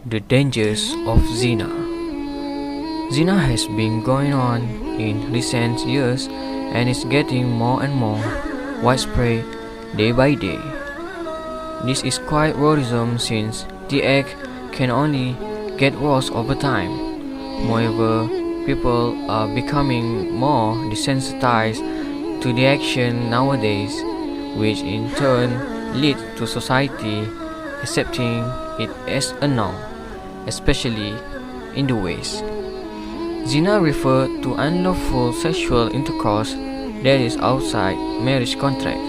The dangers of zina. Zina has been going on in recent years and is getting more and more widespread day by day. This is quite worrisome since the act can only get worse over time. Moreover, people are becoming more desensitized to the action nowadays, which in turn leads to society accepting it as a norm, especially in the West. Zina refers to unlawful sexual intercourse that is outside marriage contract.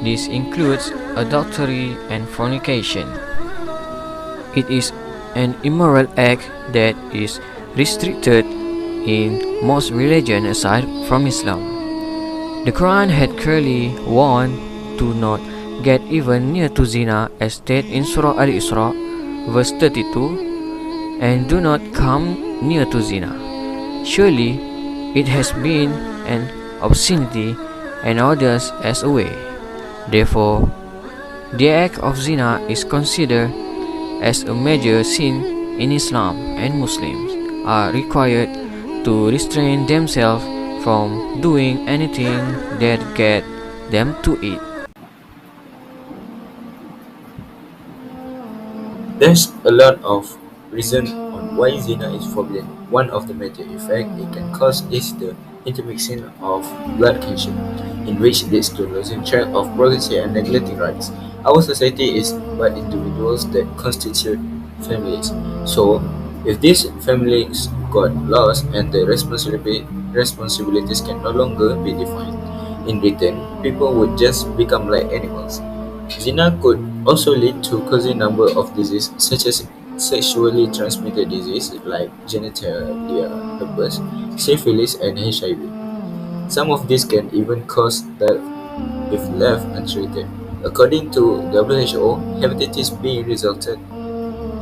This includes adultery and fornication. It is an immoral act that is restricted in most religions aside from Islam. The Quran had clearly warned to not get even near to zina as stated in Surah Al-Isra, verse 32, and do not come near to zina. Surely it has been an obscenity and orders as a way. Therefore, the act of zina is considered as a major sin in Islam, and Muslims are required to restrain themselves from doing anything that get them to it. There's a lot of reason on why zina is forbidden. One of the major effects it can cause is the intermixing of blood kinship, in which leads to losing track of privacy and neglecting rights. Our society is but individuals that constitute families. So, if these families got lost and the responsibilities can no longer be defined, in return, people would just become like animals. Zina could also lead to causing a number of diseases such as sexually transmitted disease like genital herpes, syphilis, and HIV. Some of these can even cause death if left untreated. According to WHO, hepatitis B resulted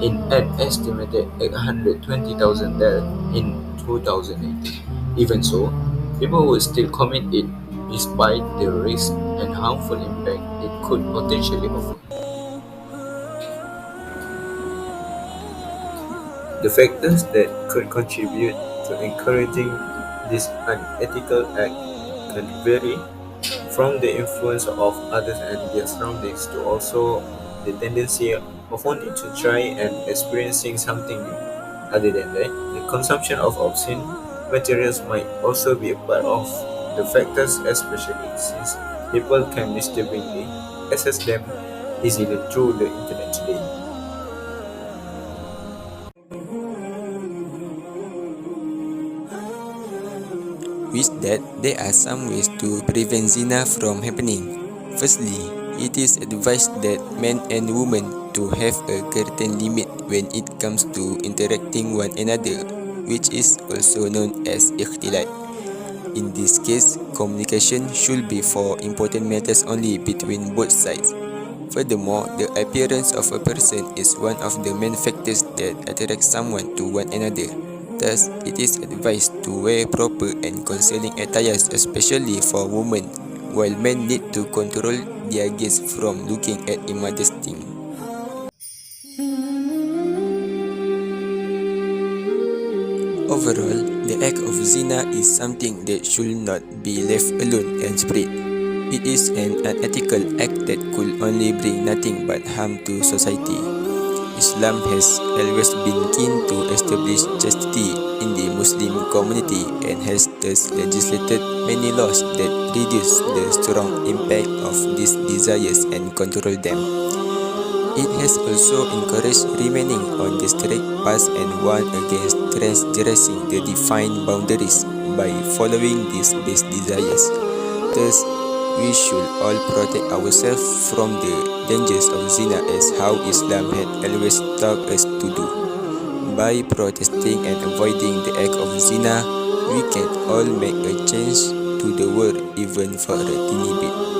in an estimated 820,000 deaths in 2018. Even so, people would still commit it despite the risk and harmful impact it could potentially offer. The factors that could contribute to encouraging this unethical act can vary, from the influence of others and their surroundings to also the tendency of wanting to try and experiencing something new. Other than that, the consumption of obscene materials might also be a part of the factors, especially since people can mistakenly access them easily through the internet today. With that, there are some ways to prevent zina from happening. Firstly, it is advised that men and women to have a certain limit when it comes to interacting one another, which is also known as ikhtilat. In this case, communication should be for important matters only between both sides. Furthermore, the appearance of a person is one of the main factors that attract someone to one another. Thus, it is advised to wear proper and concealing attires, especially for women, while men need to control their gaze from looking at immodest things. Overall, the act of zina is something that should not be left alone and spread. It is an unethical act that could only bring nothing but harm to society. Islam has always been keen to establish chastity in the Muslim community and has thus legislated many laws that reduce the strong impact of these desires and control them. It has also encouraged remaining on the straight path and warned against transgressing the defined boundaries by following these base desires. Thus, we should all protect ourselves from the dangers of zina as how Islam had always taught us to do. By protesting and avoiding the act of zina, we can all make a change to the world even for a teeny bit.